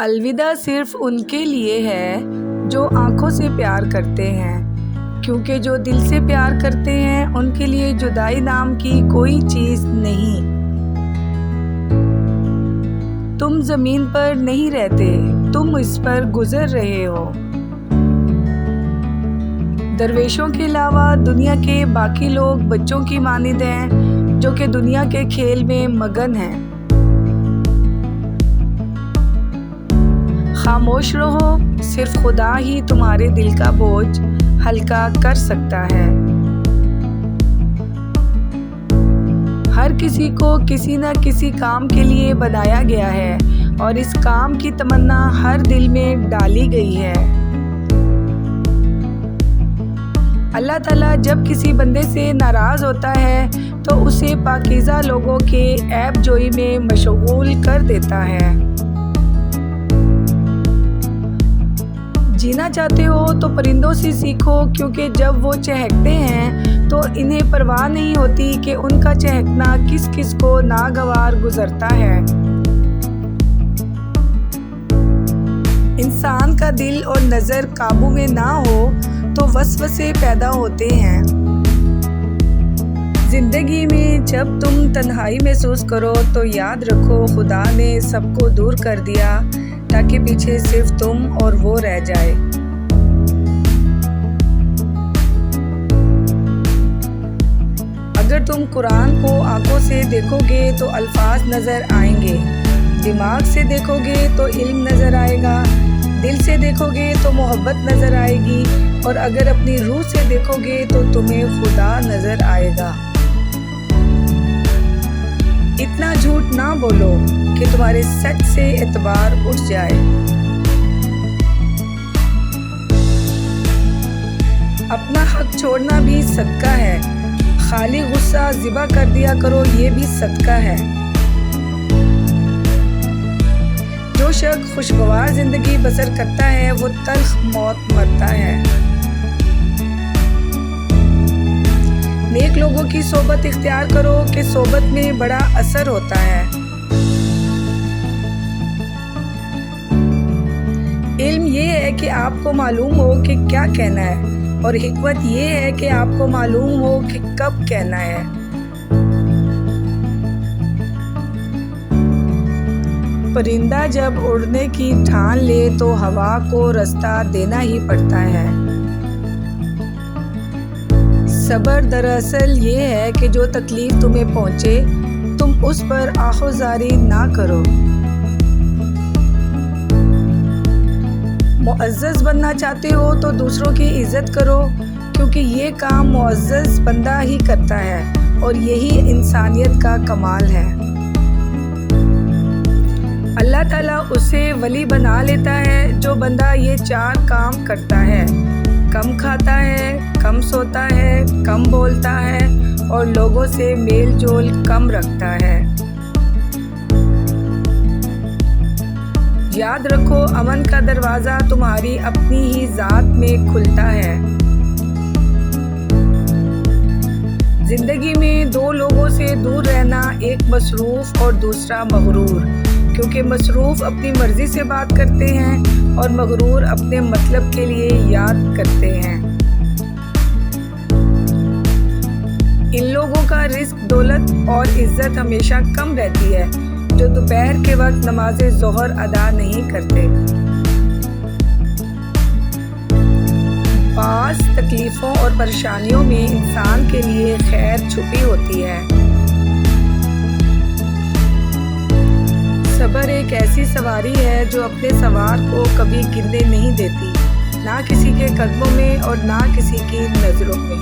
الوداع صرف ان کے لیے ہے جو آنکھوں سے پیار کرتے ہیں، کیونکہ جو دل سے پیار کرتے ہیں ان کے لیے جدائی نام کی کوئی چیز نہیں۔ تم زمین پر نہیں رہتے، تم اس پر گزر رہے ہو۔ درویشوں کے علاوہ دنیا کے باقی لوگ بچوں کی مانند ہیں جو کہ دنیا کے کھیل میں مگن ہیں۔ خاموش رہو، صرف خدا ہی تمہارے دل کا بوجھ ہلکا کر سکتا ہے۔ ہر کسی کو کسی نہ کسی کام کے لیے بنایا گیا ہے اور اس کام کی تمنا ہر دل میں ڈالی گئی ہے۔ اللہ تعالیٰ جب کسی بندے سے ناراض ہوتا ہے تو اسے پاکیزہ لوگوں کے عیب جوئی میں مشغول کر دیتا ہے۔ جینا چاہتے ہو تو پرندوں سے سیکھو، کیونکہ جب وہ چہکتے ہیں تو انہیں پرواہ نہیں ہوتی کہ ان کا چہکنا کس کس کو ناگوار گزرتا ہے۔ انسان کا دل اور نظر قابو میں نہ ہو تو وسوسے پیدا ہوتے ہیں۔ زندگی میں جب تم تنہائی محسوس کرو تو یاد رکھو خدا نے سب کو دور کر دیا تاکہ پیچھے صرف تم اور وہ رہ جائے۔ اگر تم قرآن کو آنکھوں سے دیکھو گے تو الفاظ نظر آئیں گے، دماغ سے دیکھو گے تو علم نظر آئے گا، دل سے دیکھو گے تو محبت نظر آئے گی، اور اگر اپنی روح سے دیکھو گے تو تمہیں خدا نظر آئے گا۔ اتنا جھوٹ نہ بولو کہ تمہارے سچ سے اعتبار اٹھ جائے۔ اپنا حق چھوڑنا بھی صدقہ ہے، خالی غصہ ذبح کر دیا کرو، یہ بھی صدقہ ہے۔ جو شخص خوشگوار زندگی بسر کرتا ہے وہ تلخ موت مرتا ہے۔ نیک لوگوں کی صحبت اختیار کرو کہ صحبت میں بڑا اثر ہوتا ہے۔ علم یہ ہے کہ آپ کو معلوم ہو کہ کیا کہنا ہے، اور حکمت یہ ہے کہ آپ کو معلوم ہو کہ کب کہنا ہے۔ پرندہ جب اڑنے کی ٹھان لے تو ہوا کو رستہ دینا ہی پڑتا ہے۔ صبر دراصل یہ ہے کہ جو تکلیف تمہیں پہنچے تم اس پر آہوازاری نہ کرو۔ معزز بننا چاہتے ہو تو دوسروں کی عزت کرو، کیونکہ یہ کام معزز بندہ ہی کرتا ہے اور یہی انسانیت کا کمال ہے۔ اللہ تعالیٰ اسے ولی بنا لیتا ہے جو بندہ یہ 4 کام کرتا ہے: کم کھاتا ہے، کم سوتا ہے، کم بولتا ہے اور لوگوں سے میل جول کم رکھتا ہے۔ یاد رکھو امن کا دروازہ تمہاری اپنی ہی ذات میں کھلتا ہے۔ زندگی میں 2 لوگوں سے دور رہنا، ایک مصروف اور دوسرا مغرور، کیونکہ مصروف اپنی مرضی سے بات کرتے ہیں اور مغرور اپنے مطلب کے لیے یاد کرتے ہیں۔ ان لوگوں کا رزق، دولت اور عزت ہمیشہ کم رہتی ہے جو دوپہر کے وقت نماز ظہر ادا نہیں کرتے۔ بعض تکلیفوں اور پریشانیوں میں انسان کے لیے خیر چھپی ہوتی ہے۔ صبر ایک ایسی سواری ہے جو اپنے سوار کو کبھی گرنے نہیں دیتی، نہ کسی کے قدموں میں اور نہ کسی کی نظروں میں۔